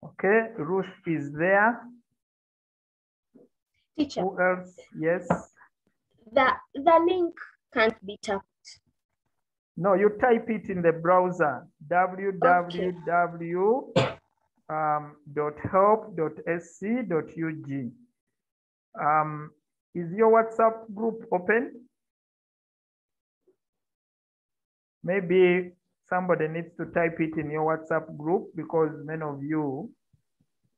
Okay, Ruth is there. Teacher, Who else? Yes. the link can't be tapped. No, you type it in the browser, www.help.sc.ug. Is your WhatsApp group open? Maybe somebody needs to type it in your WhatsApp group because many of you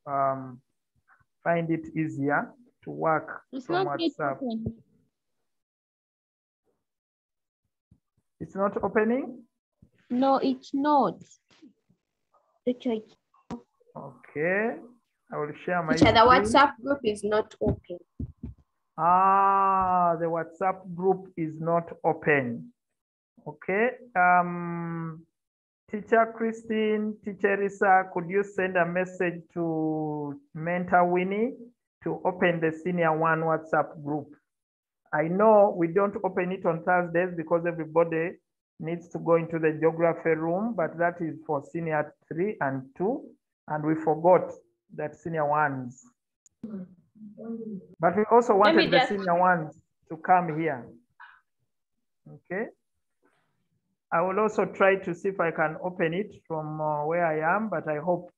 find it easier to work from WhatsApp. It's not opening? No, it's not. Okay, I will share my Teacher, the screen. WhatsApp group is not open. Ah, the WhatsApp group is not open. Okay. Teacher Christine, Teacher Risa, could you send a message to Mentor Winnie to open the Senior 1 WhatsApp group? I know we don't open it on Thursdays because everybody needs to go into the geography room, but that is for Senior 3 and 2, and we forgot that Senior 1s. But we also wanted the Senior 1s to come here. Okay. I will also try to see if I can open it from where I am, but I hope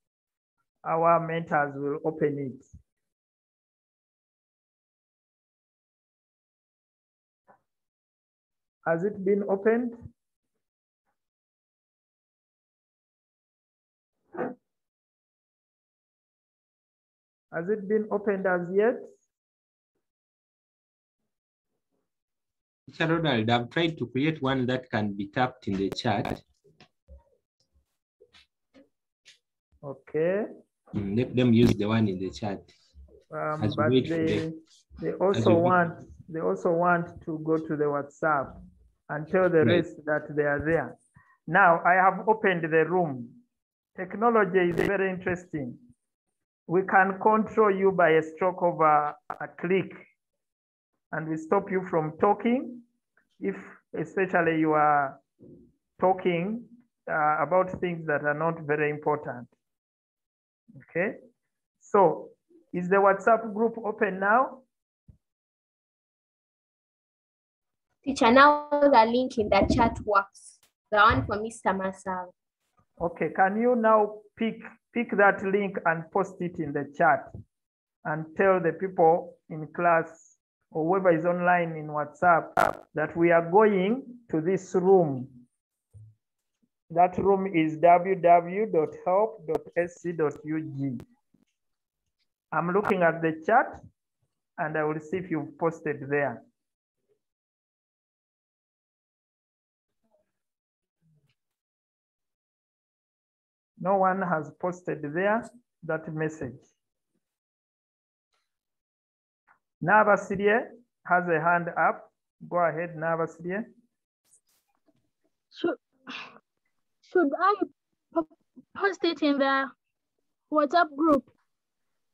our mentors will open it. Has it been opened? Has it been opened as yet? Mr. Ronald, I've tried to create one that can be tapped in the chat. Okay. Let them use the one in the chat. But they also want to go to the WhatsApp and tell the rest that they are there. Now I have opened the room. Technology is very interesting. We can control you by a stroke of a click, and we stop you from talking if especially you are talking about things that are not very important. Okay, so is the WhatsApp group open now? Teacher, now the link in the chat works. The one for Mr. Masal. Okay, can you now pick that link and post it in the chat and tell the people in class or whoever is online in WhatsApp that we are going to this room. That room is www.help.sc.ug. I'm looking at the chat and I will see if you've posted there. No one has posted there that message. Navasirie has a hand up. Go ahead, Navasirie. Should I post it in the WhatsApp group?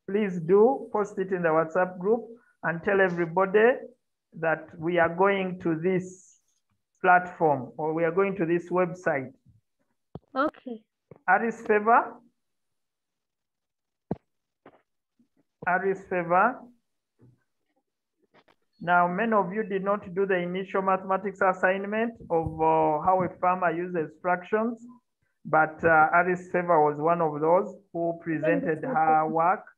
Please do post it in the WhatsApp group and tell everybody that we are going to this platform or we are going to this website. Okay. Aris Favor. Aris Favor. Now, many of you did not do the initial mathematics assignment of how a farmer uses fractions, but Aris Favor was one of those who presented her work,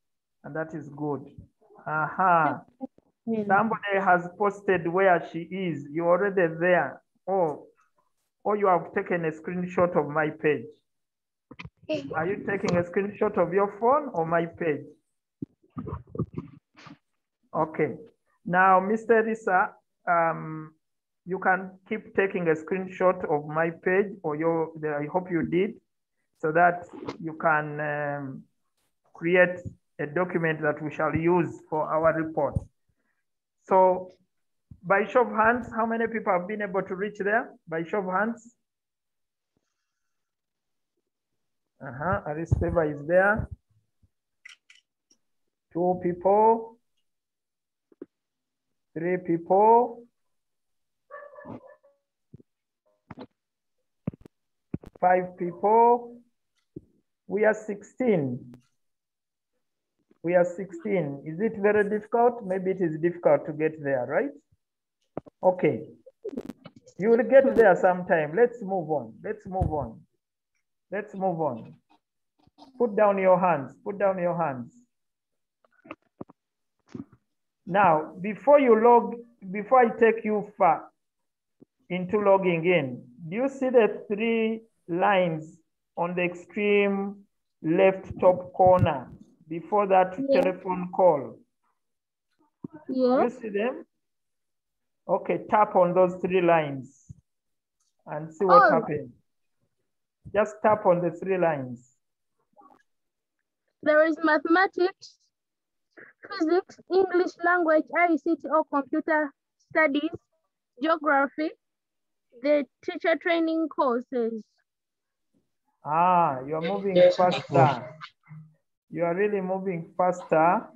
and that is good. Somebody has posted where she is. You're already there. Or you have taken a screenshot of my page. Are you taking a screenshot of your phone or my page? Okay. Now, Mr. Risa, you can keep taking a screenshot of my page or I hope you did, so that you can create a document that we shall use for our report. So by show of hands, how many people have been able to reach there? By show of hands. Aris Favor is there. 2 people. 3 people. 5 people. We are 16. We are 16. Is it very difficult? Maybe it is difficult to get there, right? Okay. You will get there sometime. Let's move on. Let's move on. Let's move on. Put down your hands. Put down your hands. Now, before I take you far into logging in, do you see the 3 lines on the extreme left top corner before that telephone call? Yes. You see them? Okay, tap on those 3 lines and see what happens. Just tap on the 3 lines. There is mathematics, physics, English language, ICT or computer studies, geography, the teacher training courses. You're moving faster. You are really moving faster.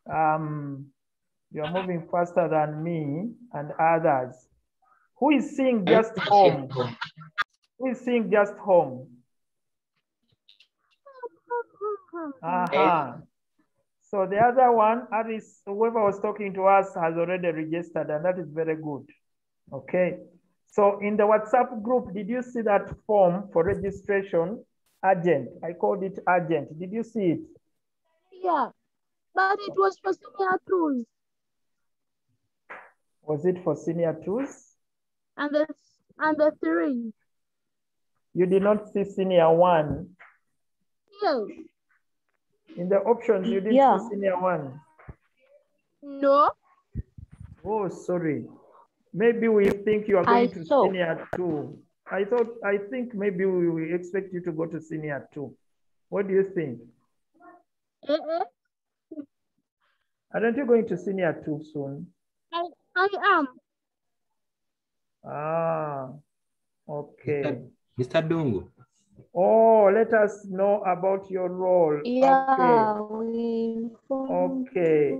You're moving faster than me and others. Who is seeing just home? Who is seeing just home? So the other one, Aris, whoever was talking to us has already registered, and that is very good. Okay. So in the WhatsApp group, did you see that form for registration? Urgent. I called it urgent. Did you see it? Yeah, but it was for senior twos. Was it for senior twos? And the 3. You did not see senior 1? Yes. In the options, you didn't see senior 1? No. Oh, sorry. Maybe we think you are going to senior 2. I think maybe we expect you to go to senior 2. What do you think? Aren't you going to senior 2 soon? I am. Okay. Mr. Dungu. Oh, let us know about your role. Yeah. Okay.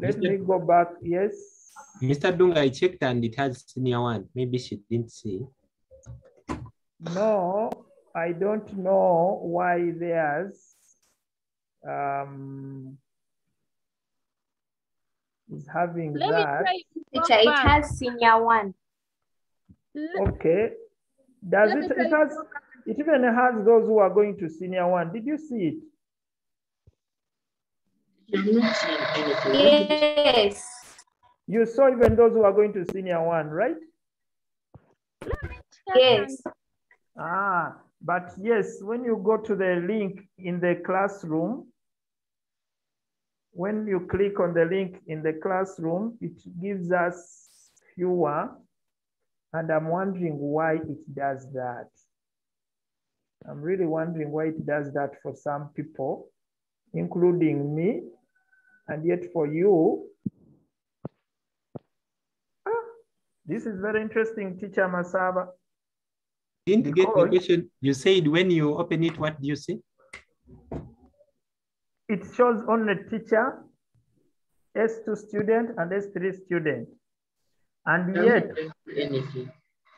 Let me go back. Yes. Mr. Dunga, I checked and it has senior 1. Maybe she didn't see. No, I don't know why there's is having that. Teacher, it has senior 1. Okay. Does it? It even has those who are going to senior 1. Did you see it? Yes. You saw even those who are going to senior 1, right? Yes. But yes, when you go to the link in the classroom, when you click on the link in the classroom, it gives us fewer, and I'm wondering why it does that. I'm really wondering why it does that for some people, including me, and yet for you. This is very interesting, Teacher Masaba. Didn't get the question. You said when you open it, what do you see? It shows only teacher, S2 student, and S3 student. And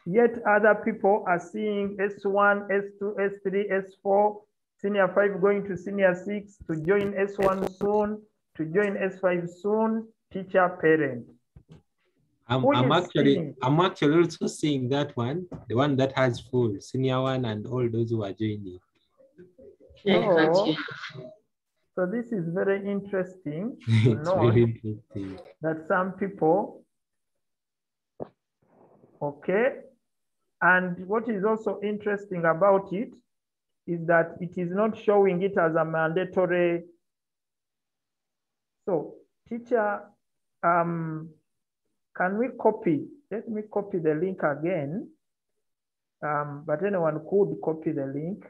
yet other people are seeing S1, S2, S3, S4, senior 5 going to senior 6, to join S1 soon, to join S5 soon, teacher, parent. I'm actually also seeing that one, the one that has full senior 1 and all those who are joining. So this is very interesting to It's know very interesting that some people, okay, and what is also interesting about it is that it is not showing it as a mandatory. So teacher, can we copy? Let me copy the link again. But anyone could copy the link.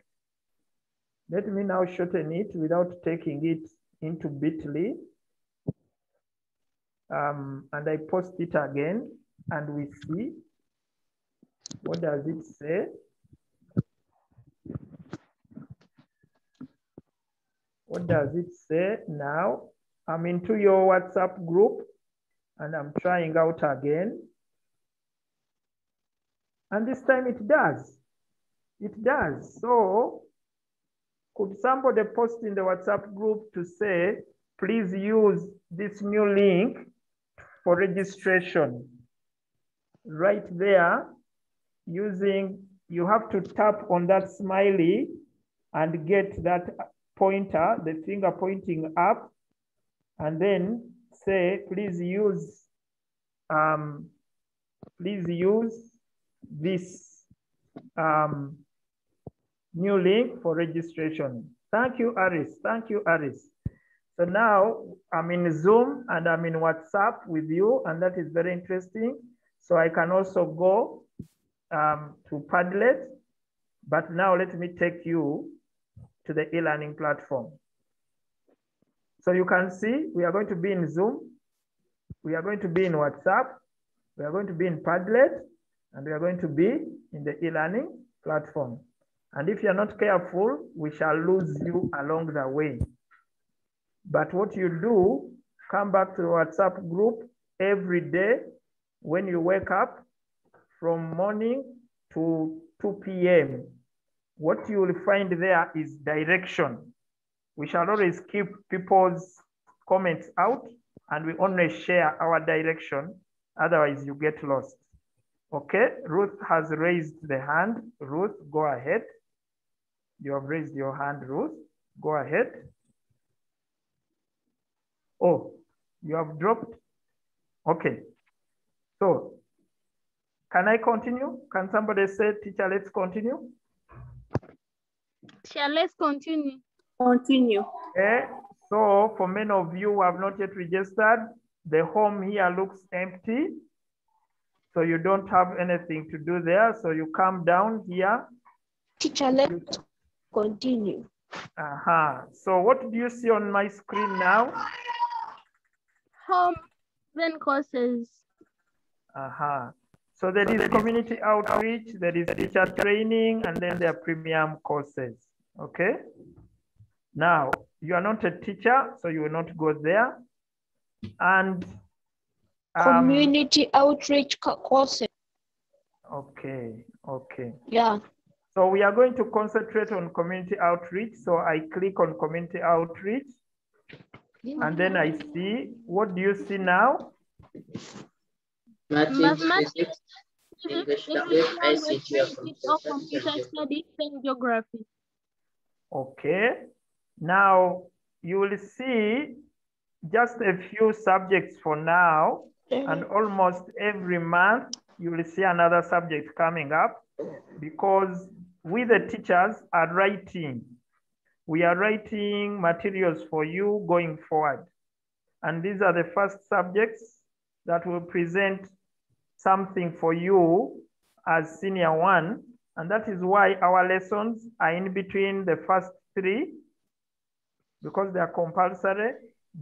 Let me now shorten it without taking it into bit.ly. And I post it again and we see. What does it say? What does it say now? I'm into your WhatsApp group and I'm trying out again. And this time it does. It does. So Could somebody post in the WhatsApp group to say, please use this new link for registration? Right there, you have to tap on that smiley and get that pointer, the finger pointing up, and then say, please use this new link for registration. Thank you, Aris. Thank you, Aris. So now I'm in Zoom and I'm in WhatsApp with you, and that is very interesting. So I can also go to Padlet, but now let me take you to the e-learning platform. So you can see we are going to be in Zoom, we are going to be in WhatsApp, we are going to be in Padlet, and we are going to be in the e-learning platform. And if you're not careful, we shall lose you along the way. But what you do, come back to the WhatsApp group every day when you wake up from morning to 2 p.m. What you will find there is direction. We shall always keep people's comments out and we only share our direction. Otherwise you get lost. Okay, Ruth has raised the hand. Ruth, go ahead. You have raised your hand, Ruth. Go ahead. Oh, you have dropped? Okay. So, can I continue? Can somebody say, teacher, let's continue? Teacher, let's continue. Continue. Okay. So, for many of you who have not yet registered, the home here looks empty. So you don't have anything to do there. So you come down here. Teacher, let's continue. So what do you see on my screen now? Home, then courses. So there is community outreach, there is teacher training, and then there are premium courses. Okay. Now, you are not a teacher, so you will not go there. And community outreach courses. Okay, okay. Yeah. So we are going to concentrate on community outreach. So I click on community outreach. And then I see, what do you see now? Mathematics, English language, or computer studies and geography. Okay. Now you will see just a few subjects for now, and almost every month you will see another subject coming up, because we the teachers are writing. We are writing materials for you going forward. And these are the first subjects that will present something for you as senior one. And that is why our lessons are in between the first three, because they are compulsory.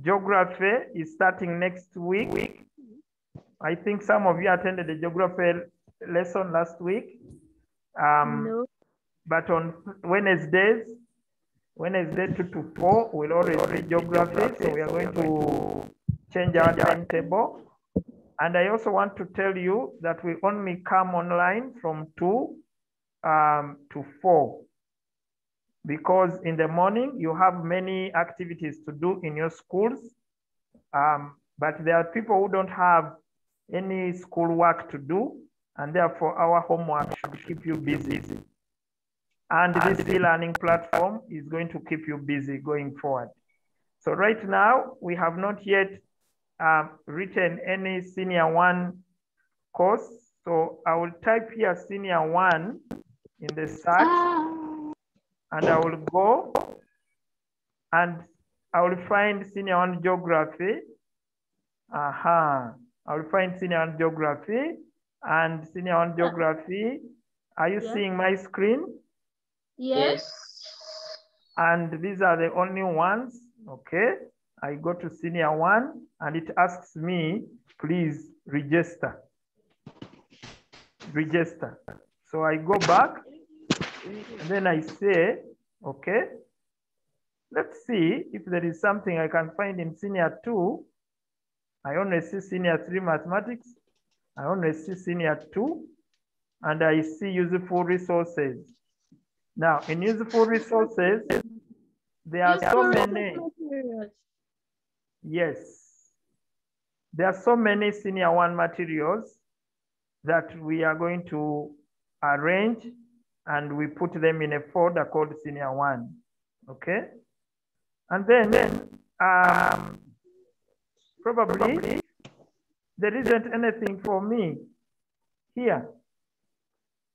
Geography is starting next week. I think some of you attended the geography lesson last week. No. But on Wednesdays, Wednesday 2 to 4, we'll always read geography. So we are going to change our timetable. And I also want to tell you that we only come online from 2 to 4. Because in the morning, you have many activities to do in your schools. But there are people who don't have any school work to do. And therefore, our homework should keep you busy. And this e-learning platform is going to keep you busy going forward. So right now, we have not yet written any senior one course. So I will type here senior one in the search. And I will go and I will find senior one geography. I will find senior one geography and senior one geography. Are you seeing my screen? Yes. And these are the only ones. Okay. I go to senior one and it asks me, please register. Register. So I go back. And then I say, okay, let's see if there is something I can find in senior 2. I only see senior 3 mathematics. I only see senior 2. And I see useful resources. Now, in useful resources, There are so many. Yes. There are so many senior one materials that we are going to arrange, and we put them in a folder called senior one. Okay. And then probably there isn't anything for me here.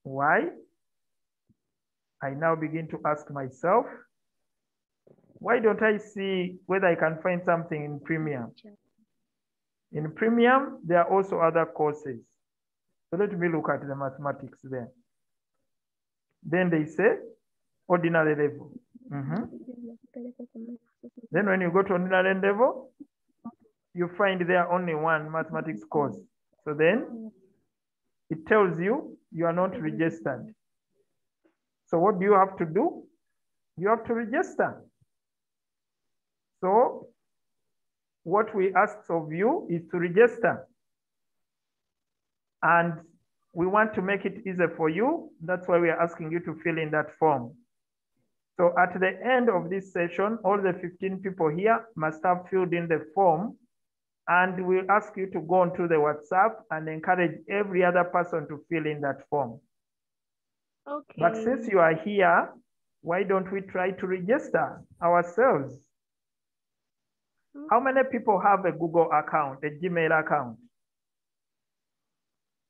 Why? I now begin to ask myself, why don't I see whether I can find something in premium? In premium, there are also other courses. So let me look at the mathematics there. Then they say ordinary level. Then when you go to ordinary level, you find there only one mathematics course. So then it tells you you are not registered. So what do you have to do? You have to register. So what we ask of you is to register. And we want to make it easier for you. That's why we are asking you to fill in that form. So at the end of this session, all the 15 people here must have filled in the form, and we'll ask you to go onto the WhatsApp and encourage every other person to fill in that form. Okay. But since you are here, why don't we try to register ourselves? How many people have a Google account, a Gmail account?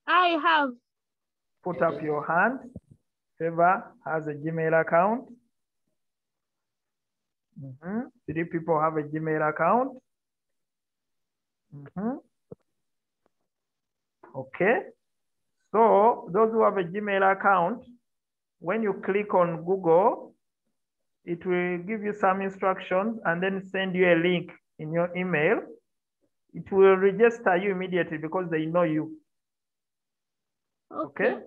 I have. Put up your hand. Whoever has a Gmail account. 3 people have a Gmail account. Okay. So those who have a Gmail account, when you click on Google, it will give you some instructions and then send you a link in your email. It will register you immediately because they know you. Okay.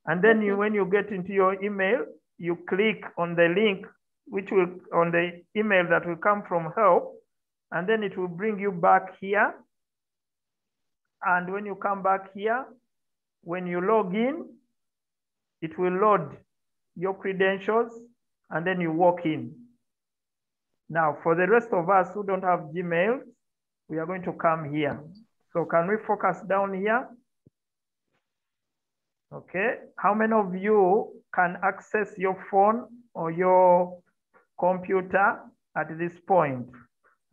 And then when you get into your email, you click on the link, which will on the email that will come from HeLP, and then it will bring you back here. And when you come back here, when you log in, it will load your credentials, and then you walk in. Now, for the rest of us who don't have Gmail, we are going to come here. So can we focus down here? Okay. How many of you can access your phone or your computer at this point?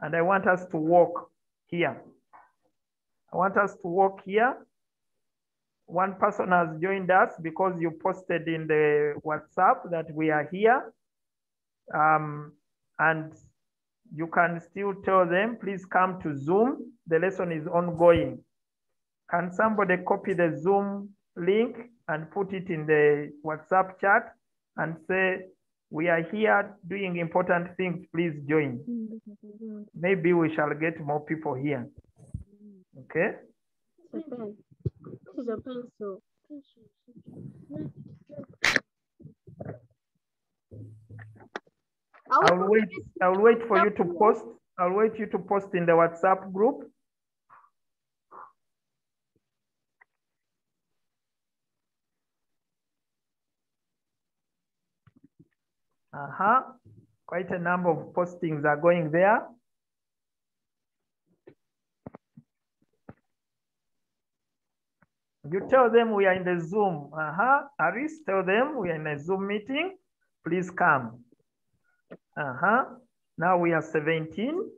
And I want us to walk here. I want us to walk here. One person has joined us because you posted in the WhatsApp that we are here. And you can still tell them, please come to Zoom. The lesson is ongoing. Can somebody copy the Zoom link and put it in the WhatsApp chat and say, we are here doing important things, please join. Maybe we shall get more people here. Okay? I'll wait for you to post. I'll wait you to post in the WhatsApp group. Quite a number of postings are going there. You tell them we are in the Zoom. Aris, tell them we are in a Zoom meeting. Please come. Now we are 17.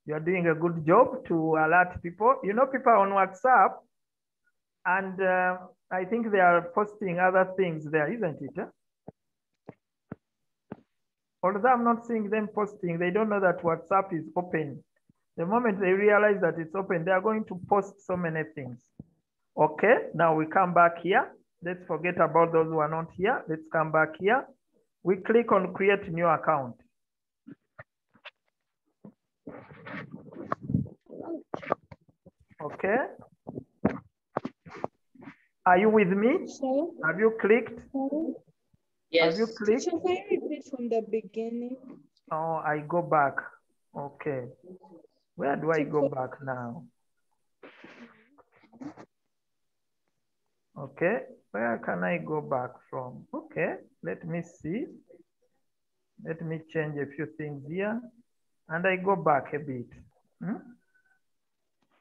You are doing a good job to alert people. You know, people on WhatsApp, and I think they are posting other things there, isn't it? Although I'm not seeing them posting, they don't know that WhatsApp is open. The moment they realize that it's open, they are going to post so many things. Okay, now we come back here. Let's forget about those who are not here. Let's come back here. We click on create new account. Okay. Are you with me? Have you clicked? Yes. Have you clicked? Can I repeat from the beginning? Oh, I go back. Okay. Where do I go back now? Okay. Where can I go back from? Okay. Let me see. Let me change a few things here and I go back a bit.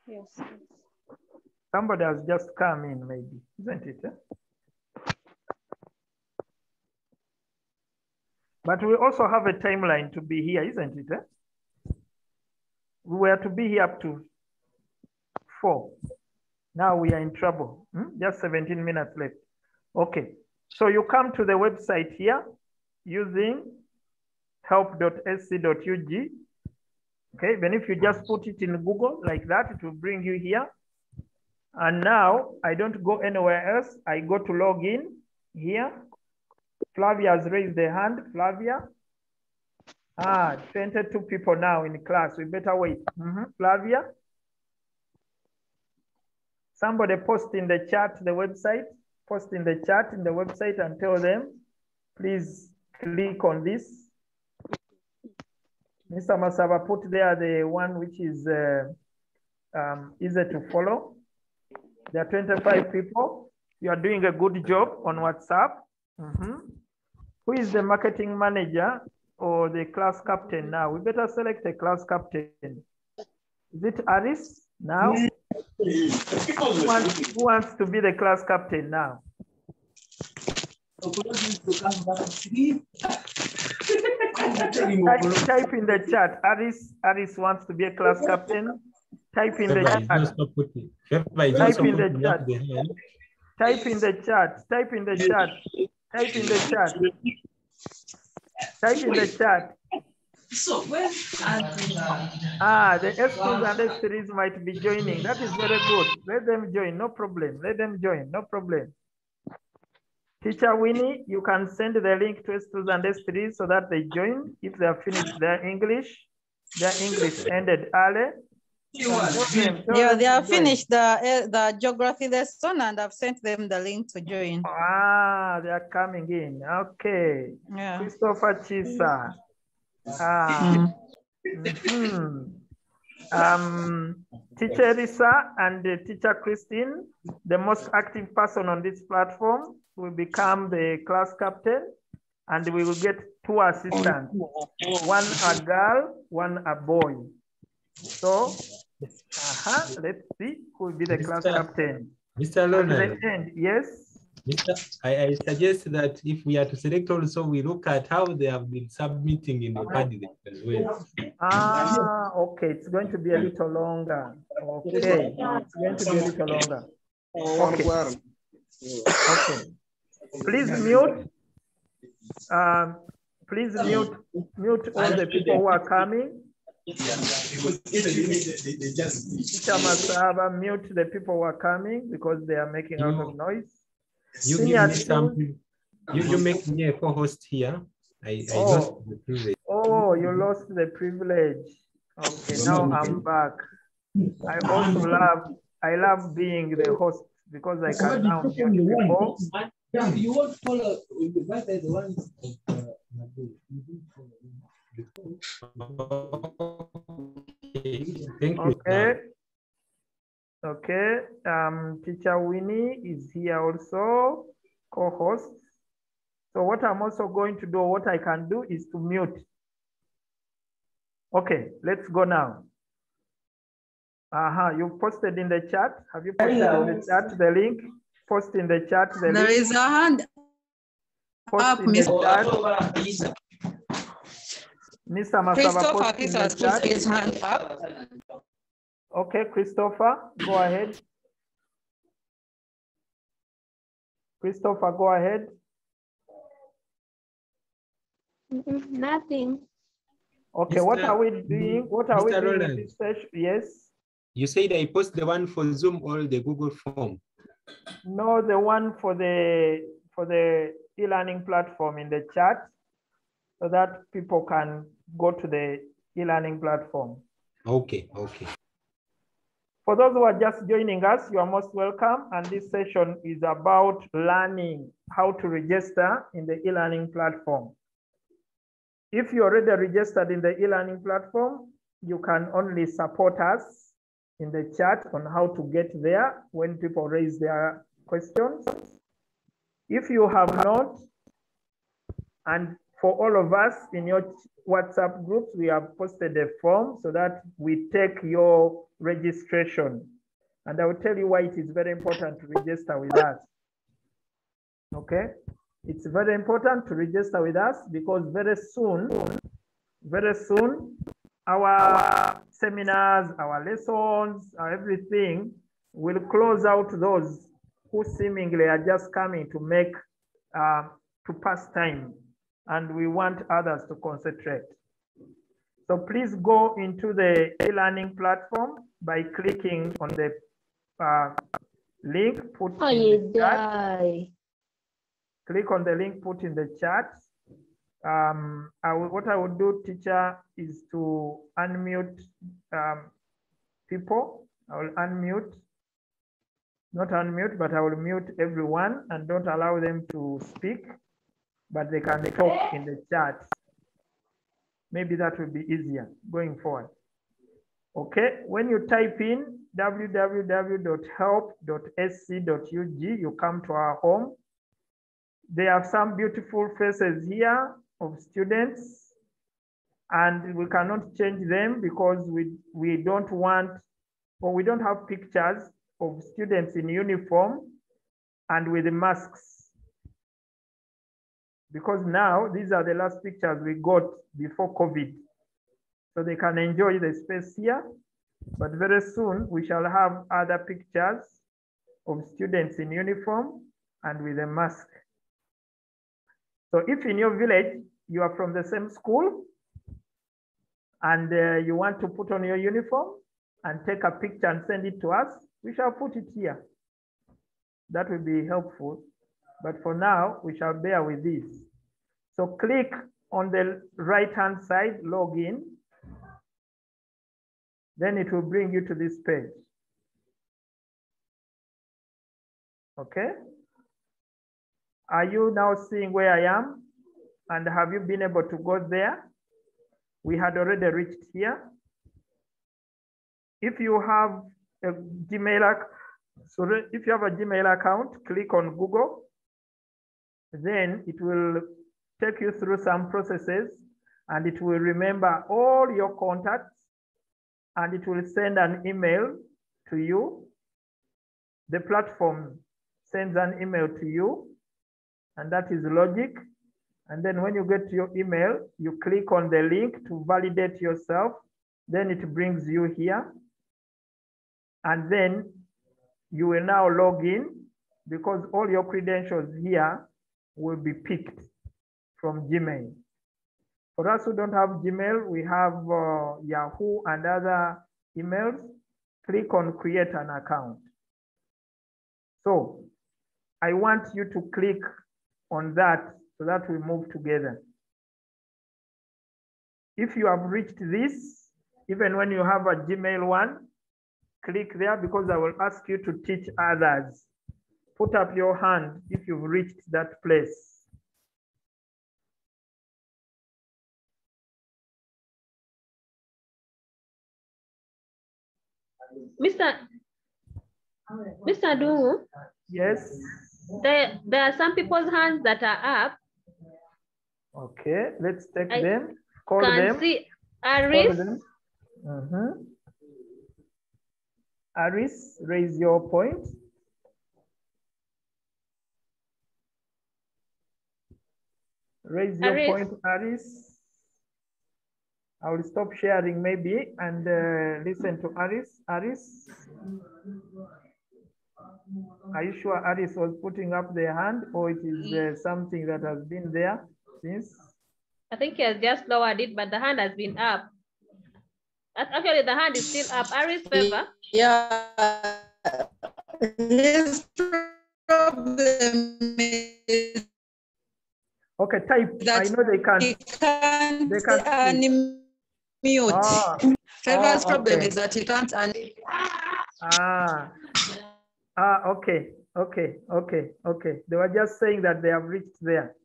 Yes. Somebody has just come in maybe, isn't it? But we also have a timeline to be here, isn't it? We were to be here up to 4. Now we are in trouble. Just 17 minutes left. Okay, so you come to the website here using help.sc.ug. Okay, then if you just put it in Google like that, it will bring you here. And now I don't go anywhere else. I go to log in here. Flavia has raised the hand. Flavia. 22 people now in class. We better wait. Flavia. Somebody post in the chat the website. Post in the chat in the website and tell them, please click on this. Mr. Masaba, put there the one which is easy to follow. There are 25 people. You are doing a good job on WhatsApp. Who is the marketing manager or the class captain now? We better select a class captain. Is it Aris now? Who wants to be the class captain now? Type in the chat. Aris wants to be a class captain. Type in the chat. Type in the chat. Type in the chat. Type in the chat. Type in the chat. Type in the chat. So where are they? The S2s and S3s might be joining. That is very good. Let them join, no problem. Let them join, no problem. Teacher Winnie, you can send the link to S2s and S3s so that they join if they have finished their English. Their English ended early. Yeah, they have finished the geography lesson and I've sent them the link to join. They are coming in. Okay. Yeah. Christopher Chisa. Teacher Elisa and Teacher Christine, the most active person on this platform, will become the class captain, and we will get 2 assistants, one a girl, one a boy. So, let's see who will be the class captain. Mr. Leonard. Yes. I suggest that if we are to select also, we look at how they have been submitting in the candidate as well. Okay. It's going to be a little longer. Okay. It's going to be a little longer. Okay. Okay. Please mute. Please mute all the people who are coming. Teacher Masaba, mute the people who are coming because they are making a lot of noise. You give me something. You make me a co-host here. I lost the privilege. Oh, you lost the privilege. Okay, now I'm back. I love being the host because I can now mute people. You won't follow the one. Thank you. Okay. Okay. Teacher Winnie is here also, co-host. So what I'm also going to do, what I can do is to mute. Okay, let's go now. You posted in the chat. Have you posted in the chat the link? Post in the chat the link. There is a hand up, Mr. Mr. Christopher, please has put his hand up. Okay, Christopher, go ahead. Christopher, go ahead. Nothing. Okay, what are we doing? What are we doing in this session? Yes. You said I post the one for Zoom or the Google form? No, the one for the e-learning platform in the chat so that people can go to the e-learning platform. Okay, okay. For those who are just joining us, you are most welcome. And this session is about learning how to register in the e-learning platform. If you already registered in the e-learning platform, you can only support us in the chat on how to get there when people raise their questions. If you have not, and For all of us in your WhatsApp groups, we have posted a form so that we take your registration. And I will tell you why it is very important to register with us. Okay? It's very important to register with us because very soon, our seminars, our lessons, everything will close out those who seemingly are just coming to make, to pass time. And we want others to concentrate. So please go into the e-learning platform by clicking on the link put in the chat. Click on the link put in the chat. What I would do, teacher, is to unmute people. I will unmute, not unmute, but I will mute everyone and don't allow them to speak, but they can talk in the chat. Maybe that will be easier going forward. Okay, when you type in www.help.sc.ug, you come to our home. They have some beautiful faces here of students, and we cannot change them because we don't want, or we don't have pictures of students in uniform and with masks. Because now these are the last pictures we got before COVID. So they can enjoy the space here, but very soon we shall have other pictures of students in uniform and with a mask. So if in your village, you are from the same school and you want to put on your uniform and take a picture and send it to us, we shall put it here. That will be helpful. But for now, we shall bear with this. So click on the right-hand side, log in. Then it will bring you to this page. Okay. Are you now seeing where I am? And have you been able to go there? We had already reached here. If you have a Gmail account, click on Google. Then it will take you through some processes and it will remember all your contacts and it will send an email to you. The platform sends an email to you, and that is logic. And then when you get to your email, you click on the link to validate yourself. Then it brings you here. And then you will now log in because all your credentials here will be picked from Gmail. For us who don't have Gmail, we have Yahoo and other emails. Click on create an account. So I want you to click on that so that we move together. If you have reached this, even when you have a Gmail one, click there because I will ask you to teach others. Put up your hand if you've reached that place. Mr. Dungu? Yes. There are some people's hands that are up. Okay, let's take them. Call them. See Aris. Aris, raise your point. Raise your point, Aris. I will stop sharing maybe and listen to Aris. Aris? Are you sure Aris was putting up their hand or it is something that has been there since? I think he has just lowered it, but the hand has been up. Actually, the hand is still up. Aris, favor? Yeah. His problem is okay, type. I know they can't. They can't unmute. Favor's problem is that he can't unmute. Okay. They were just saying that they have reached there.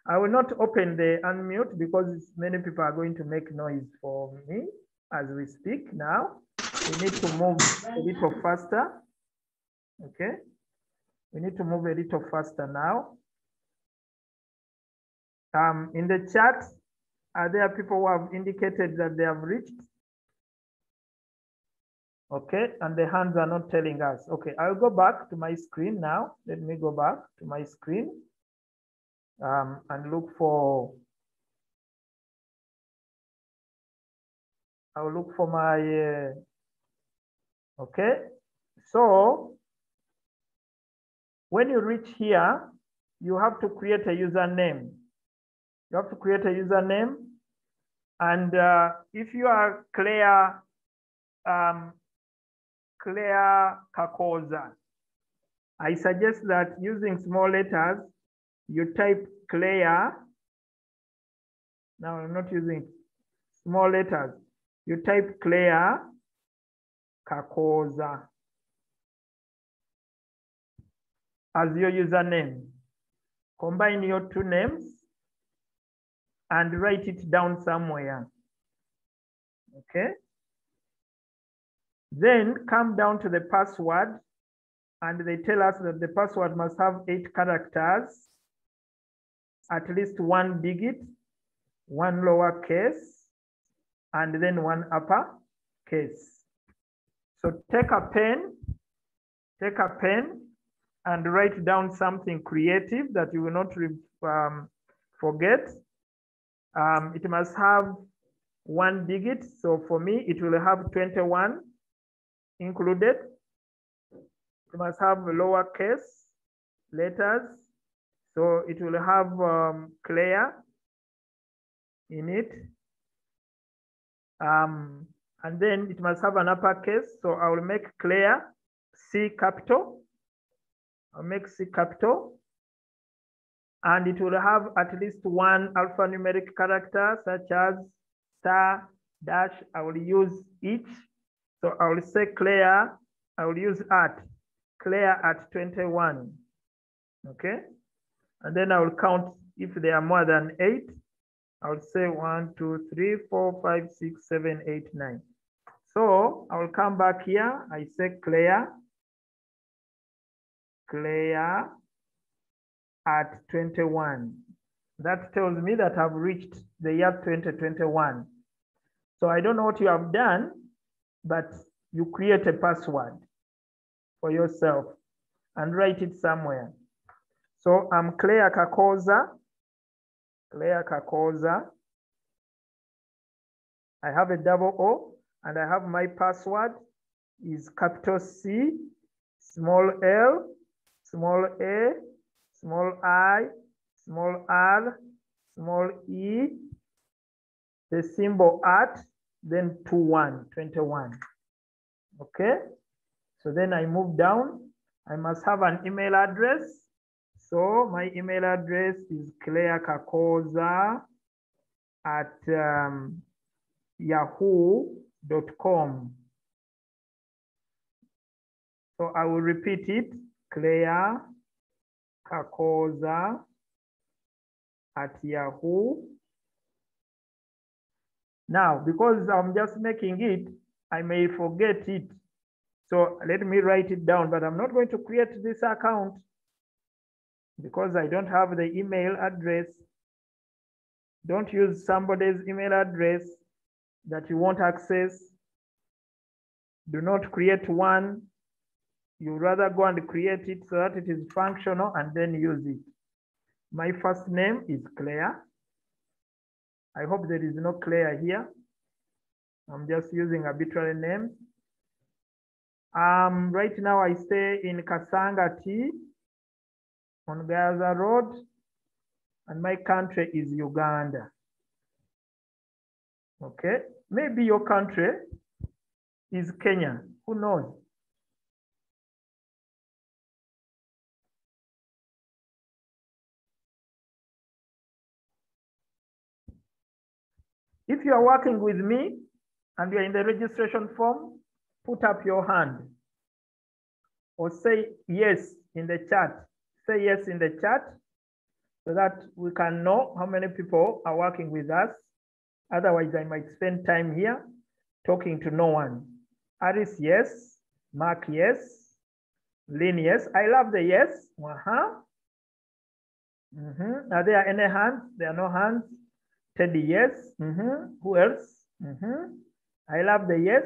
I will not open the unmute because many people are going to make noise for me as we speak now. We need to move a little faster. Okay. We need to move a little faster now. In the chat, are there people who have indicated that they have reached? Okay, and the hands are not telling us. Okay, I'll go back to my screen now. Let me go back to my screen and look for, I'll look for my, okay. So when you reach here, you have to create a username. You have to create a username. And if you are Claire Kakoza, I suggest that using small letters, you type Claire. Now I'm not using small letters. You type Claire Kakoza as your username. Combine your two names and write it down somewhere. Okay. Then come down to the password, and they tell us that the password must have 8 characters, at least 1 digit, 1 lowercase, and then 1 uppercase. So take a pen and write down something creative that you will not forget. It must have 1 digit. So for me, it will have 21 included. It must have lowercase letters. So it will have Claire in it. And then it must have an uppercase. So I will make Claire C capital. I'll make C capital. And it will have at least 1 alphanumeric character, such as star, dash. I will use each. So I will say Claire, I will use at, Claire at 21. Okay. And then I will count if they are more than 8. I will say 1, 2, 3, 4, 5, 6, 7, 8, 9. So I will come back here. I say Claire at 21. That tells me that I've reached the year 2021. So I don't know what you have done, but you create a password for yourself and write it somewhere. So I'm Claire Kakoza. I have a double O, and I have my password is capital C, small L, small A, small I, small R, small E, the symbol at, then 21. Okay. So then I move down. I must have an email address. So my email address is clairekakoza at yahoo.com. So I will repeat it, clairekakoza at Yahoo. Now, because I'm just making it, I may forget it. So let me write it down, but I'm not going to create this account because I don't have the email address. Don't use somebody's email address that you won't access. Do not create one. You rather go and create it so that it is functional and then use it. My first name is Claire. I hope there is no Claire here. I'm just using arbitrary names. Right now I stay in Kasanga T on Gaza Road, and my country is Uganda. Okay, maybe your country is Kenya, who knows? If you are working with me and you are in the registration form, put up your hand or say yes in the chat. Say yes in the chat so that we can know how many people are working with us. Otherwise, I might spend time here talking to no one. Aris, yes. Mark, yes. Lynn, yes. I love the yes. Are there any hands? There are no hands. Teddy, yes. Who else? I love the yes.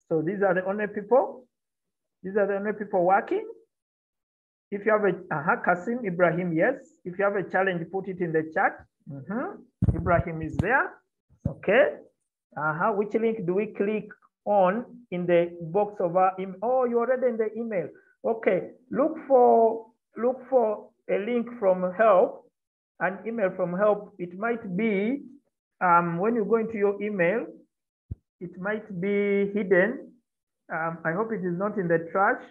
So these are the only people. These are the only people working. If you have a Kasim, Ibrahim, yes. If you have a challenge, put it in the chat. Ibrahim is there. Okay. Which link do we click on in the box of our email? Oh, you're already in the email. Okay. Look for a link from HeLP, an email from HeLP. It might be when you go into your email, it might be hidden. I hope it is not in the trash.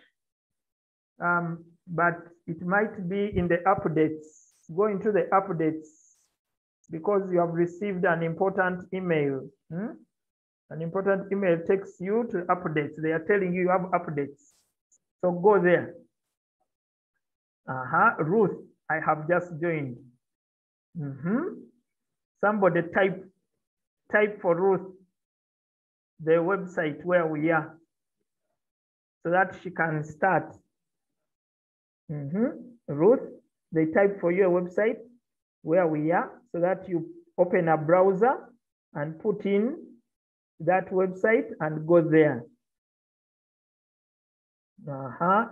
But it might be in the updates. Go into the updates because you have received an important email. An important email takes you to updates. They are telling you have updates. So go there. Ruth, I have just joined. Somebody type for Ruth the website where we are so that she can start. Ruth, they type for you a website where we are so that you open a browser and put in that website and go there.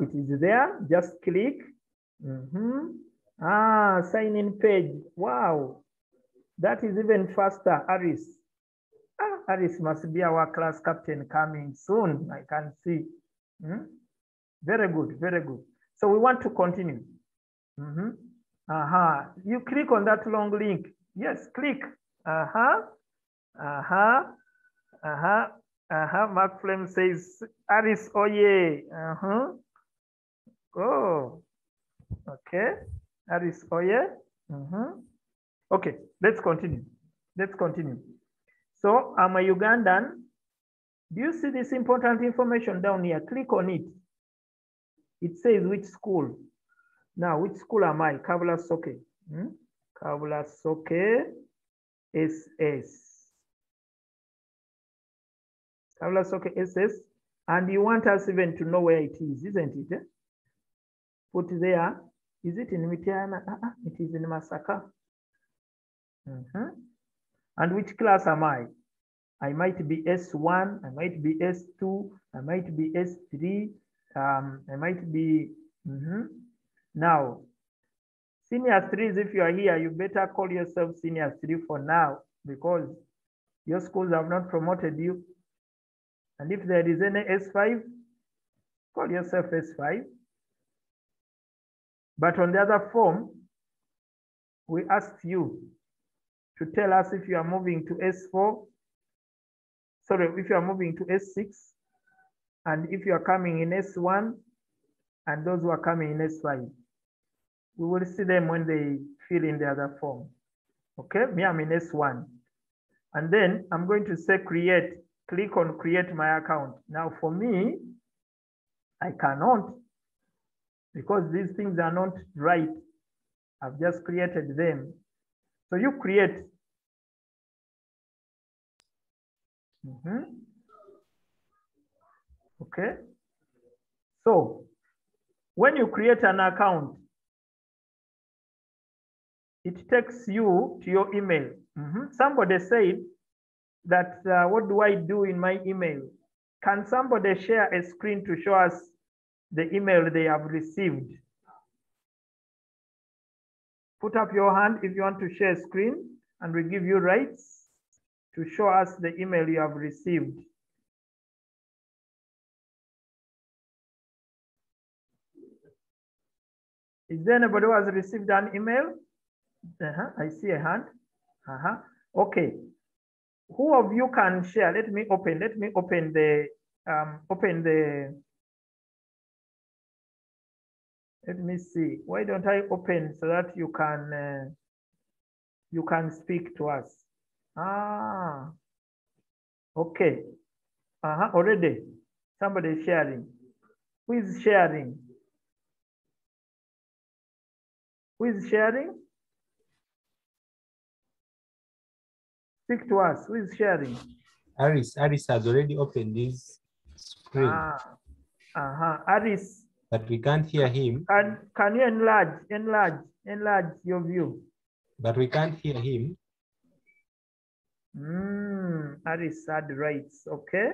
It is there. Just click. Sign in page. Wow, that is even faster. Aris. Aris must be our class captain coming soon. I can see. Very good, very good. So we want to continue. You click on that long link. Yes, click. Mark Flem says, Aris, oh yeah. Oh, okay. Aris, oh yeah. Okay, let's continue. Let's continue. So I'm a Ugandan. Do you see this important information down here? Click on it. It says which school. Now, which school am I? Kavula Soke. Kavula Soke SS. Kavula Soke SS. And you want us even to know where it is, isn't it? Put there. Is it in Mitiana? It is in Masaka. And which class am I? I might be S1, I might be S2, I might be S3, I might be, Now, senior threes, if you are here, you better call yourself senior 3 for now because your schools have not promoted you. And if there is any S5, call yourself S5. But on the other form, we asked you to tell us if you are moving to S4, sorry, if you are moving to S6, and if you are coming in S1, and those who are coming in S5. We will see them when they fill in the other form. Okay, me, I'm in S1. And then I'm going to say create, click on create my account. Now for me, I cannot because these things are not right. I've just created them. So you create. Okay. So when you create an account, it takes you to your email. Somebody said that, what do I do in my email? Can somebody share a screen to show us the email they have received? Put up your hand if you want to share a screen and we give you rights to show us the email you have received. Is there anybody who has received an email? I see a hand. Okay. Who of you can share? Let me open the, let me see. Why don't I open so that you can speak to us? Okay. Already. Somebody is sharing. Who is sharing? Who is sharing? Speak to us. Who is sharing? Aris has already opened his screen. Aris, but we can't hear him. Can you enlarge your view? But we can't hear him. Aris had rights, okay.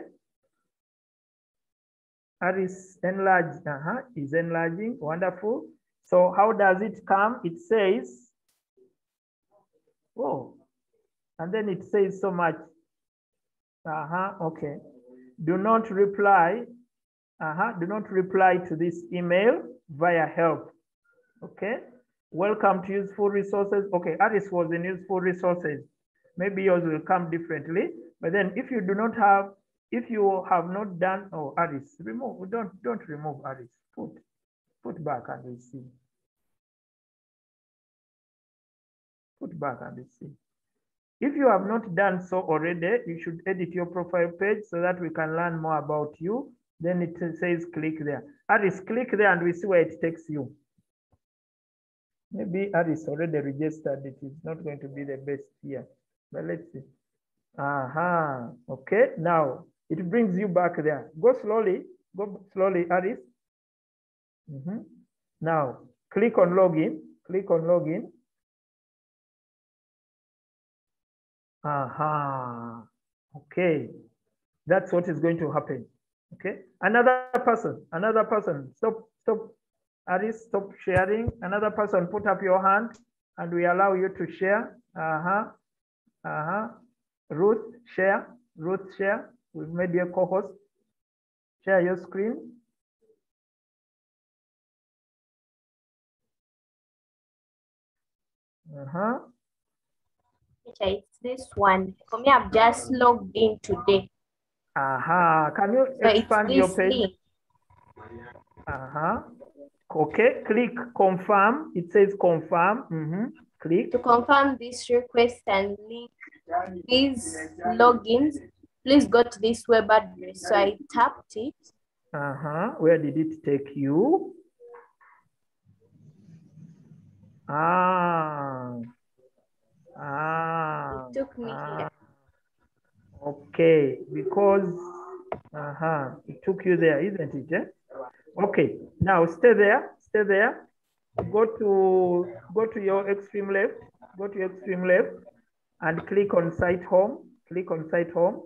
Aris enlarged, is enlarging, wonderful. So how does it come? It says, oh, and then it says so much. Okay. Do not reply. Do not reply to this email via HeLP. Okay. Welcome to useful resources. Okay, Aris was in useful resources. Maybe yours will come differently. But then if you do not have, if you have not done, oh, Aris, remove, don't remove Aris. Put back and we see. Put back and we see. If you have not done so already, you should edit your profile page so that we can learn more about you. Then it says click there. Aris, click there and we see where it takes you. Maybe Aris already registered. It is not going to be the best here. But let's see. Okay, now it brings you back there. Go slowly, Aris. Now click on login. Click on login. Okay, that's what is going to happen. Okay, another person, stop, Aris, stop sharing. Another person, put up your hand and we allow you to share. Ruth, share. We've made you a co-host. Share your screen. It's this one. For me, I've just logged in today. Can you expand your page? Okay, click confirm. It says confirm. Click. To confirm this request and link these logins, please go to this web address. So I tapped it. Where did it take you? It took me here. Okay, because it took you there, isn't it? Okay, now stay there. Go to your extreme left. Go to your extreme left and click on site home. Click on site home.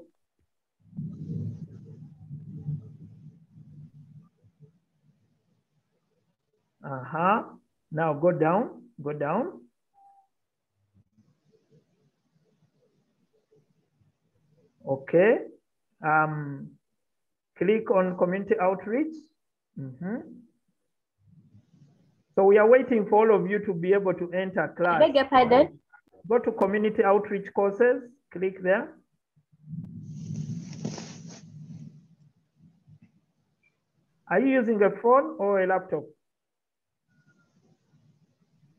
Now go down. Okay. Click on community outreach. So we are waiting for all of you to be able to enter class. I beg your pardon? Go to community outreach courses. Click there. Are you using a phone or a laptop?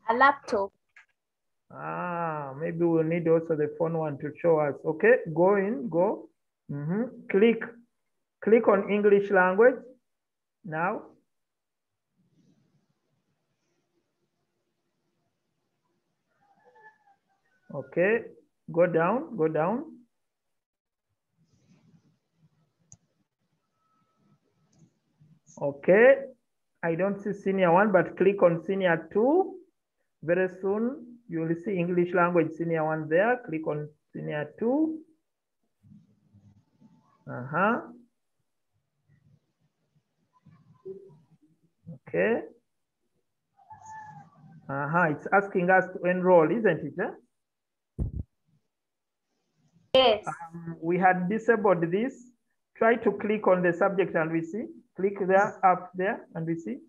A laptop. Maybe we'll need also the phone one to show us. Okay, go in, go. Click on English language now. Okay, go down. Okay, I don't see senior 1, but click on senior 2. Very soon you will see English language senior 1 there. Click on senior 2. Okay. It's asking us to enroll, isn't it? Yes. We had disabled this. Try to click on the subject and we see. Click there, up there, and we see.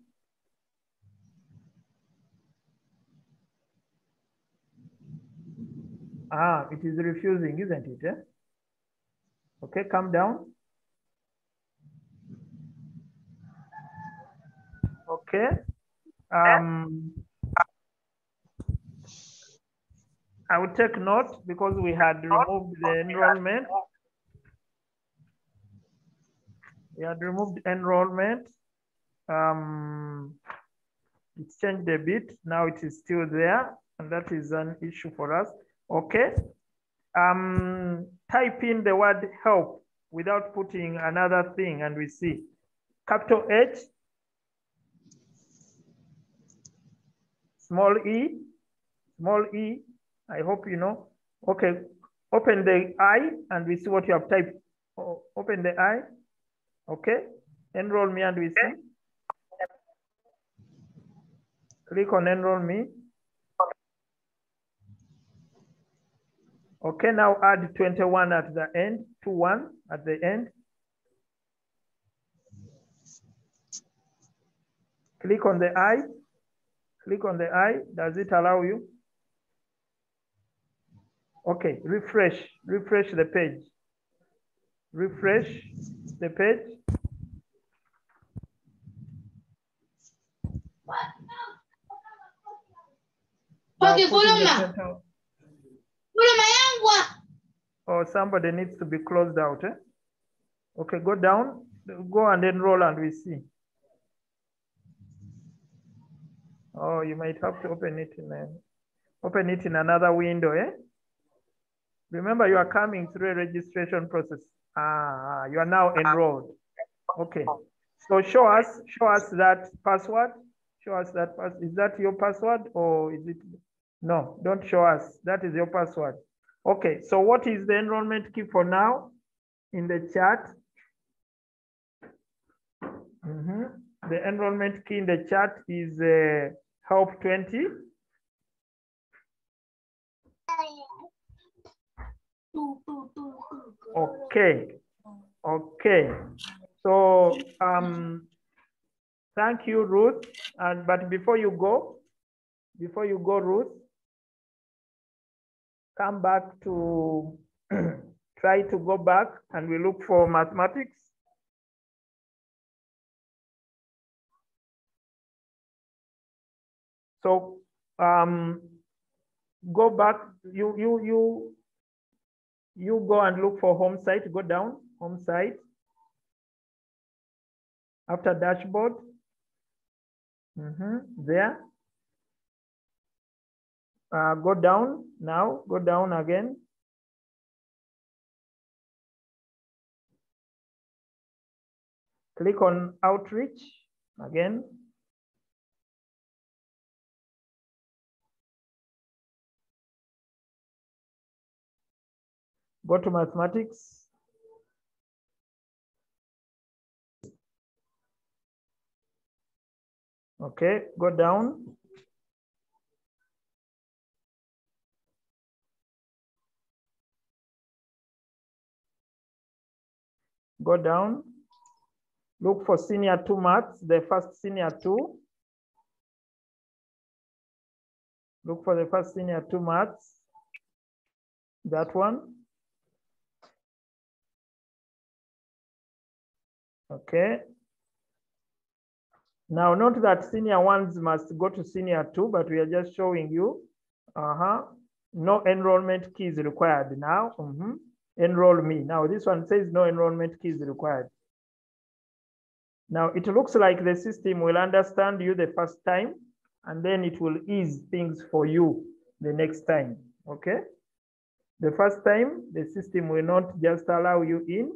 It is refusing, isn't it? Okay, come down. Okay. I will take note because we had removed the enrollment. It's changed a bit. Now it is still there, and that is an issue for us. Okay. Type in the word help without putting another thing, and we see capital H, small e, I hope you know. Okay, open the I and we see what you have typed. Oh, open the I, okay. Enroll me and we see. Click on enroll me. Okay, now add 21 at the end, 21 at the end. Click on the I. Click on the I. Does it allow you? Okay, refresh the page. Refresh the page. Now put in the center. Oh, somebody needs to be closed out. Eh? Okay, go down, go and enroll and we see. Oh, you might have to open it in another window. Eh? Remember, you are coming through a registration process. You are now enrolled. Okay. So show us that password. Show us that password. Is that your password or is it? No, don't show us. That is your password. Okay. So what is the enrollment key for now in the chat? The enrollment key in the chat is HeLP 20. Okay. So thank you, Ruth. But before you go, Ruth, come back to try to go back and we look for mathematics. So go back, you go and look for home site, go down, home site. After dashboard, there. Go down now, go down again. Click on outreach again. Go to mathematics. Okay, go down. Go down. Look for senior 2 maths, the first senior 2. Look for the first senior 2 maths. That one. Okay. Now note that senior 1s must go to senior 2, but we are just showing you. No enrollment key is required now. Enroll me. Now this one says no enrollment key is required. Now it looks like the system will understand you the first time and then it will ease things for you the next time. Okay. The first time the system will not just allow you in,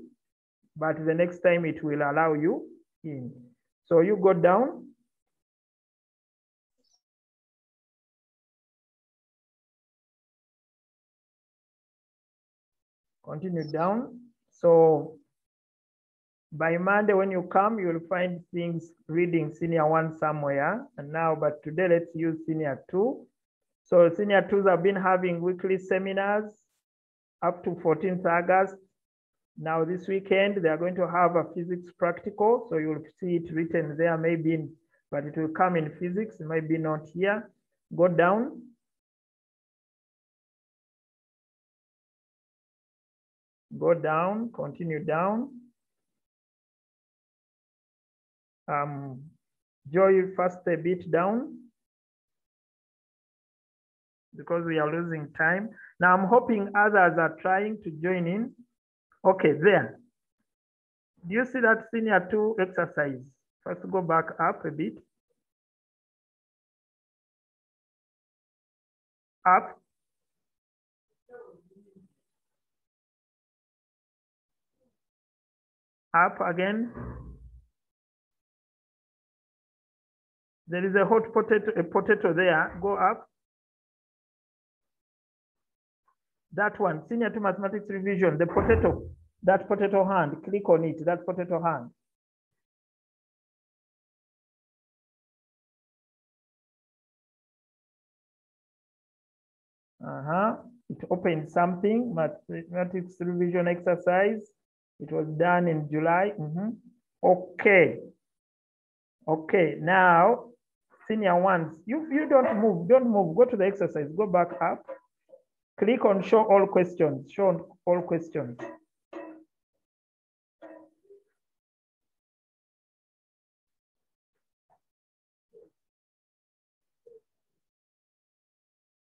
but the next time it will allow you in. So you go down. Continue down. So by Monday, when you come, you'll find things reading senior 1 somewhere. And now, but today, let's use senior 2. So senior 2s have been having weekly seminars up to 14th August. Now this weekend, they are going to have a physics practical. So you'll see it written there, maybe, but it will come in physics, maybe not here. Go down. Go down, continue down. Joy first a bit down because we are losing time. Now I'm hoping others are trying to join in. Okay, there. Do you see that senior 2 exercise? First go back up a bit. Up. Up again. There is a hot potato, a potato there. Go up. That one, Senior 2 Mathematics Revision, the potato, that potato hand, click on it, that potato hand. It opened something, mathematics revision exercise. It was done in July. Okay. Okay, now, senior ones, you don't move, go to the exercise, go back up. Click on show all questions, show all questions.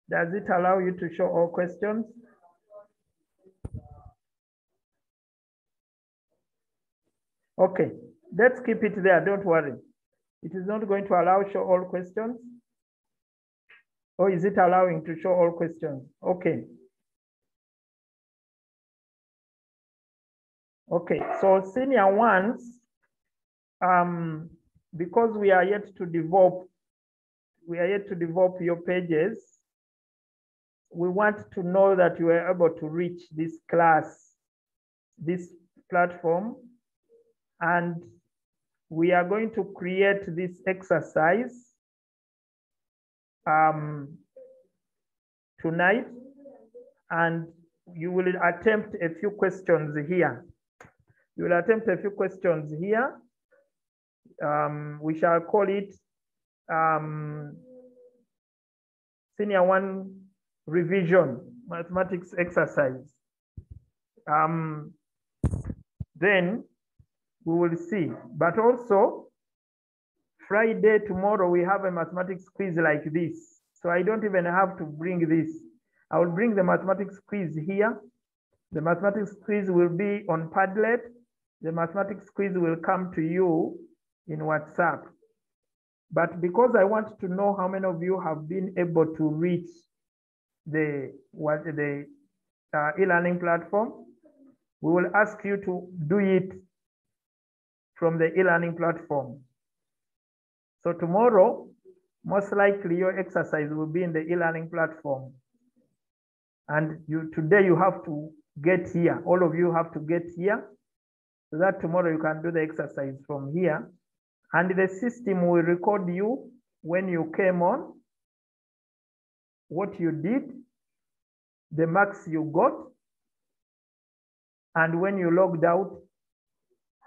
Does it allow you to show all questions? Okay, let's keep it there, don't worry. It is not going to allow show all questions. Or is it allowing to show all questions? Okay. Okay, so senior ones, because we are yet to develop your pages, we want to know that you are able to reach this class, this platform, and we are going to create this exercise tonight, and you will attempt a few questions here. You will attempt a few questions here. We shall call it Senior 1 Revision Mathematics Exercise. Then we will see. But also, Friday, tomorrow, we have a mathematics quiz like this. So I don't even have to bring this. I will bring the mathematics quiz here. The mathematics quiz will be on Padlet. The mathematics quiz will come to you in WhatsApp. But because I want to know how many of you have been able to reach the e-learning platform, we will ask you to do it from the e-learning platform. So tomorrow, most likely your exercise will be in the e-learning platform. And today you have to get here. All of you have to get here so that tomorrow you can do the exercise from here. And the system will record you when you came on, what you did, the marks you got, and when you logged out,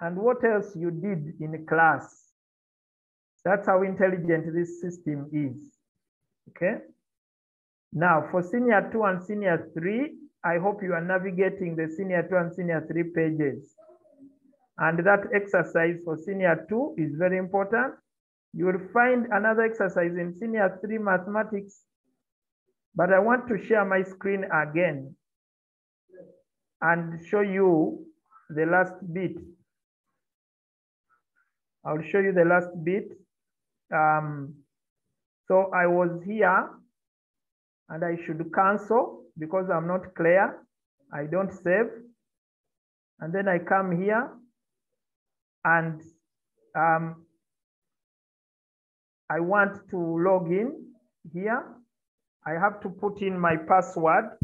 and what else you did in class. That's how intelligent this system is, okay? Now, for Senior 2 and Senior 3, I hope you are navigating the Senior 2 and Senior 3 pages. And that exercise for Senior 2 is very important. You will find another exercise in Senior 3 mathematics, but I want to share my screen again and show you the last bit. I'll show you the last bit. So I was here and I should cancel because I'm not clear. I don't save. And then I come here and I want to log in here. I have to put in my password.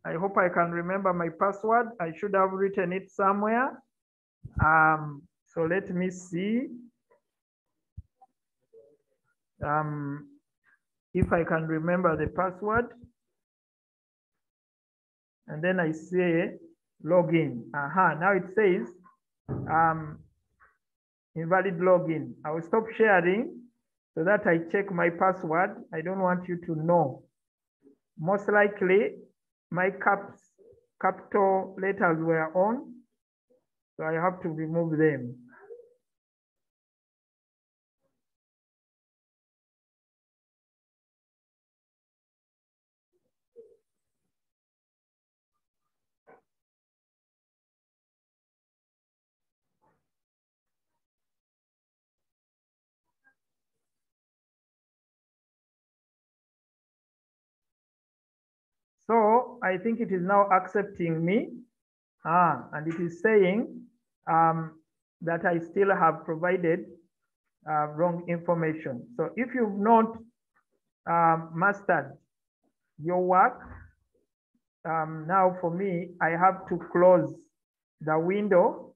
I hope I can remember my password. I should have written it somewhere. So let me see if I can remember the password. And then I say login. Now it says invalid login. I will stop sharing so that I check my password. I don't want you to know. Most likely my capital letters were on, so I have to remove them. So I think it is now accepting me. And it is saying that I still have provided wrong information. So if you've not mastered your work, now for me, I have to close the window.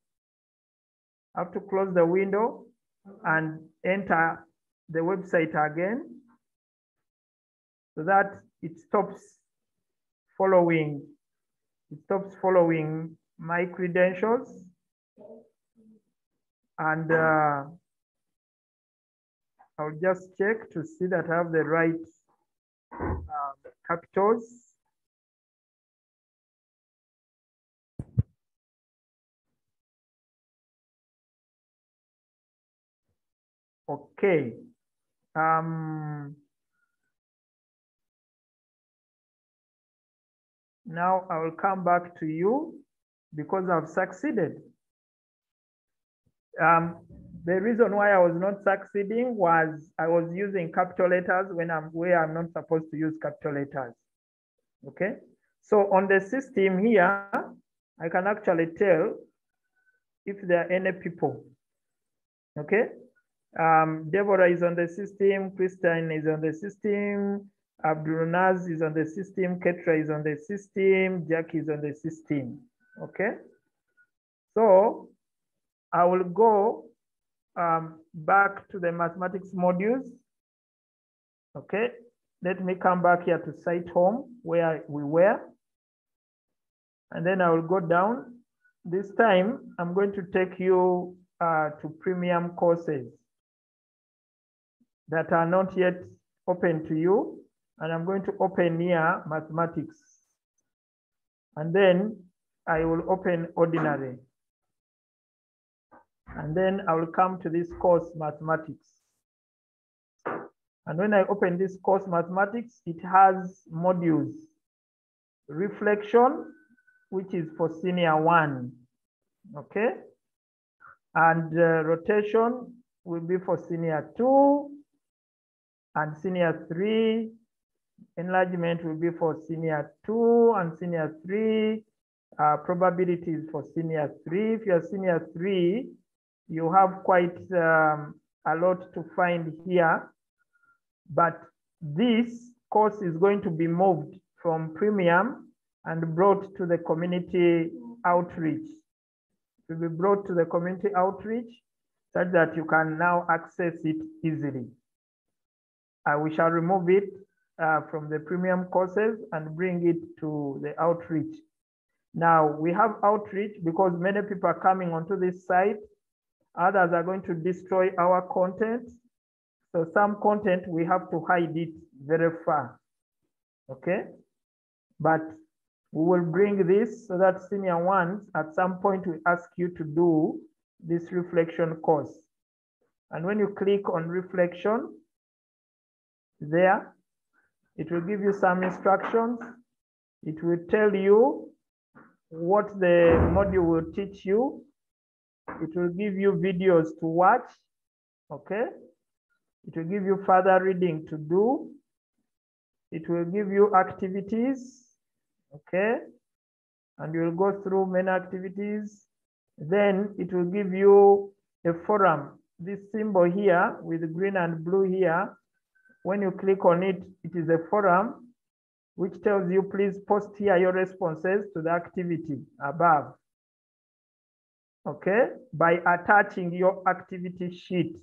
I have to close the window and enter the website again so that it stops following my credentials. And I'll just check to see that I have the right capitals. Okay. Now I will come back to you because I've succeeded. The reason why I was not succeeding was I was using capital letters where I'm not supposed to use capital letters. Okay. So on the system here, I can actually tell if there are any people. Okay. Deborah is on the system, Christine is on the system, Abdulnaz is on the system, Ketra is on the system, Jackie is on the system. Okay. So I will go back to the mathematics modules. Okay. Let me come back here to site home where we were. And then I will go down. This time I'm going to take you to premium courses that are not yet open to you. And I'm going to open here mathematics. And then I will open ordinary. And then I will come to this course mathematics. And when I open this course mathematics, it has modules. Reflection, which is for senior 1. Okay. And rotation will be for senior 2 and senior 3. Enlargement will be for senior 2 and senior 3. Probabilities for senior 3. If you're senior 3, you have quite a lot to find here. But this course is going to be moved from premium and brought to the community outreach. It will be brought to the community outreach such that you can now access it easily. We shall remove it from the premium courses and bring it to the outreach. Now we have outreach because many people are coming onto this site. Others are going to destroy our content. So some content, we have to hide it very far, okay? But we will bring this so that senior 1s, at some point, we ask you to do this reflection course. And when you click on reflection, there, it will give you some instructions. It will tell you what the module will teach you. It will give you videos to watch, okay? It will give you further reading to do. It will give you activities, okay? And you will go through many activities. Then it will give you a forum. This symbol here with green and blue here, when you click on it, it is a forum which tells you, please post here your responses to the activity above, okay? By attaching your activity sheet.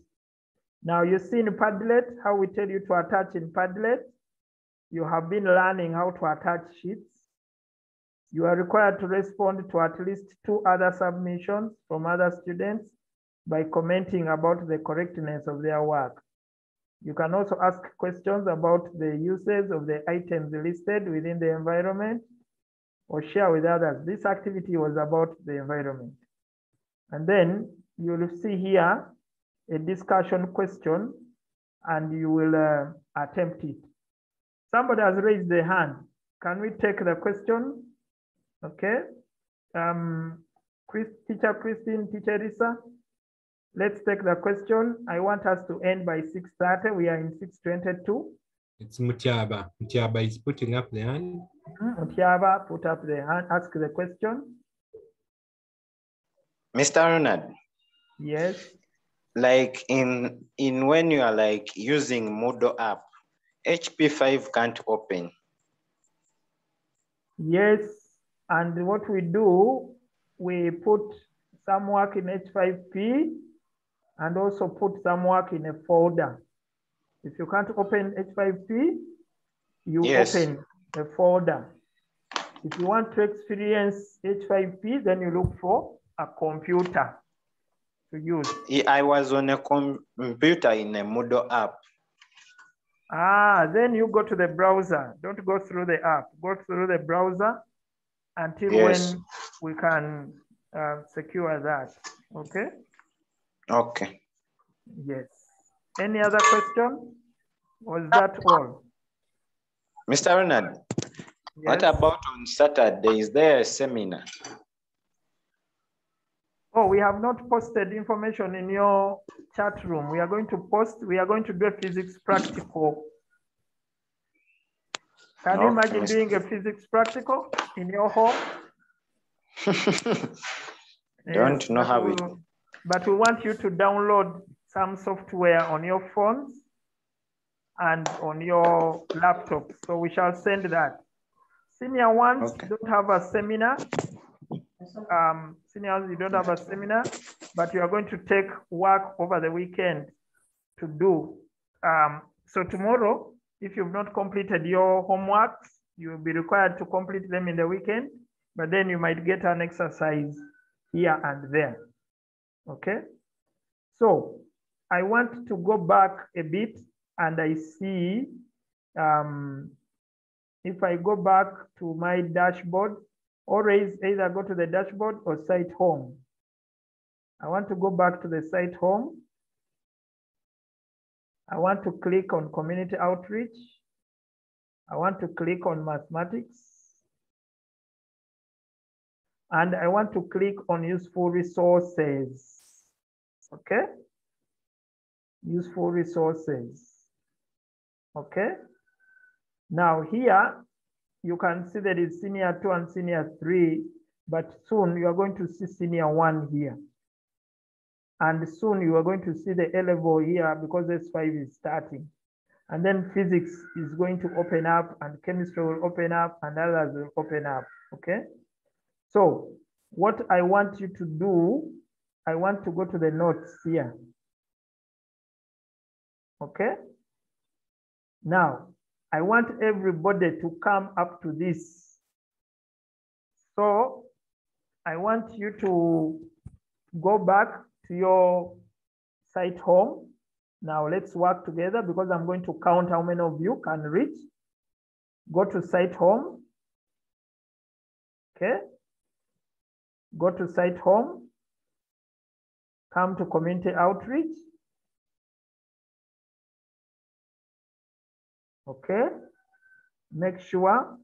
Now you see in Padlet, how we tell you to attach in Padlet. You have been learning how to attach sheets. You are required to respond to at least 2 other submissions from other students by commenting about the correctness of their work. You can also ask questions about the uses of the items listed within the environment or share with others. This activity was about the environment. And then you will see here a discussion question and you will attempt it. Somebody has raised their hand. Can we take the question? Okay. Teacher Christine, Teacher Risa, let's take the question. I want us to end by 6:30. We are in 6:22. It's Mutiaba. Mutiaba is putting up the hand. Mutiaba, put up the hand, ask the question. Mr. Ronald. Yes. like in when you are like using Moodle app, HP5 can't open. Yes, and what we do, we put some work in H5P and also put some work in a folder. If you can't open H5P, you open a folder. If you want to experience H5P, then you look for a computer to use. I was on a computer in a Moodle app. Then you go to the browser. Don't go through the app. Go through the browser until when we can secure that. Okay? Okay. Yes. Any other question? Was that all? Mr. Renard, what about on Saturday? Is there a seminar? Oh, we have not posted information in your chat room. We are going to post, we are going to do a physics practical. Can you imagine doing a physics practical in your home? Don't know how we do. But we want you to download some software on your phones and on your laptop. So we shall send that. Senior ones don't have a seminar. Seniors, you don't have a seminar, but you are going to take work over the weekend to do. So tomorrow, if you've not completed your homeworks, you will be required to complete them in the weekend, but then you might get an exercise here and there. Okay? So I want to go back a bit and I see, if I go back to my dashboard, always either go to the dashboard or site home. I want to go back to the site home. I want to click on community outreach. I want to click on mathematics. And I want to click on useful resources. Okay? Useful resources. Okay? Now here, you can see there is senior 2 and senior 3, but soon you are going to see senior 1 here. And soon you are going to see the A level here because S5 is starting. And then physics is going to open up and chemistry will open up and others will open up, okay? So what I want you to do, I want to go to the notes here, okay? Now, I want everybody to come up to this. So I want you to go back to your site home. Now let's work together because I'm going to count how many of you can reach. Go to site home. Okay. Go to site home. Come to community outreach. Okay. Make sure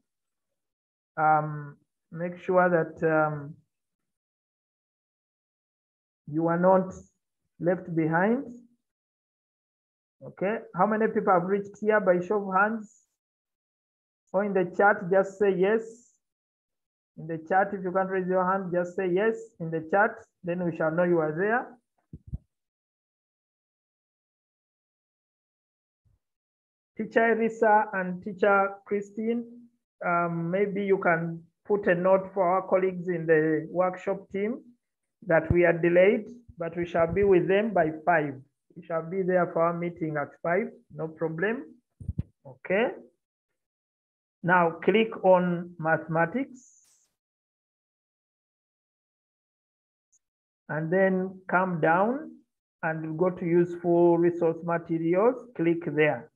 that you are not left behind. Okay. How many people have reached here by show of hands? Or in the chat, just say yes. In the chat, if you can't raise your hand, just say yes in the chat. Then we shall know you are there. Teacher Elisa and Teacher Christine, maybe you can put a note for our colleagues in the workshop team that we are delayed, but we shall be with them by 5. We shall be there for our meeting at 5, no problem. Okay. Now click on mathematics. And then come down and go to useful resource materials, click there.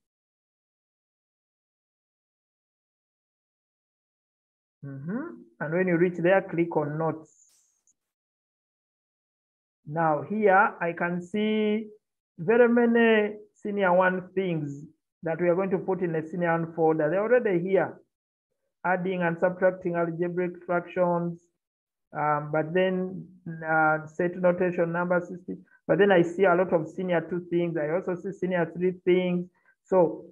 And when you reach there, click on notes. Now here, I can see very many senior 1 things that we are going to put in a senior 1 folder. They're already here. Adding and subtracting algebraic fractions, but then set notation, number system. But then I see a lot of senior 2 things. I also see senior 3 things. So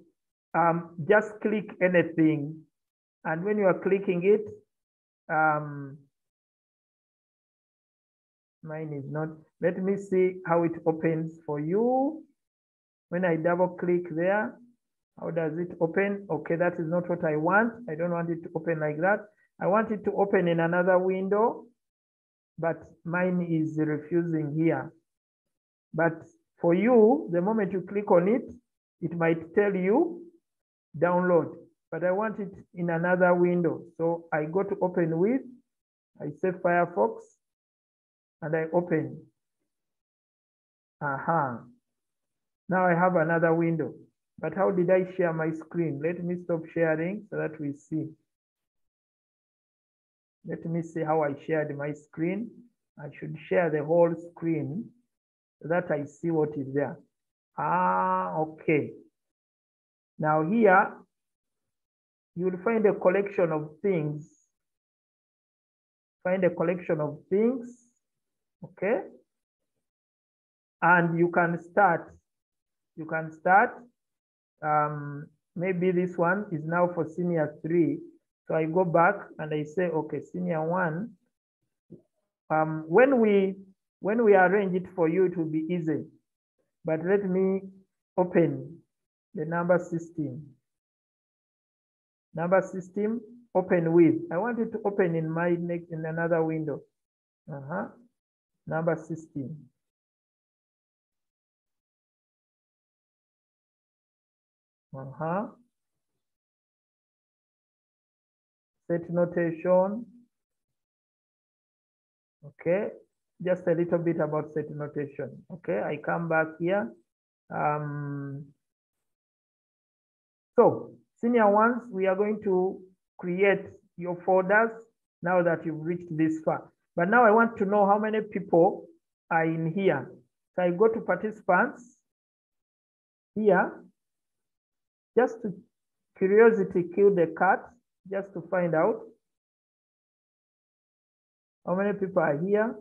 just click anything. And when you are clicking it, Mine is not. Let me see how it opens for you. When I double click there, how does it open? Okay, that is not what I want. I don't want it to open like that. I want it to open in another window, but mine is refusing here. But for you, the moment you click on it, it might tell you download, but I want it in another window. So I go to open with, I say Firefox, and I open. Now I have another window. But how did I share my screen? Let me stop sharing so that we see. Let me see how I shared my screen. I should share the whole screen so that I see what is there. Okay. Now here, you will find a collection of things. Find a collection of things, okay? And you can start. You can start. Maybe this one is now for senior 3. So I go back and I say, okay, senior 1. When we arrange it for you, it will be easy. But let me open the number system. Number system, open with. I want it to open in my next in another window. Number system. Set notation. Okay, just a little bit about set notation. Okay, I come back here. So senior ones, we are going to create your folders now that you've reached this far. But now I want to know how many people are in here. So I go to participants here, just to curiosity kill the cat, just to find out how many people are here.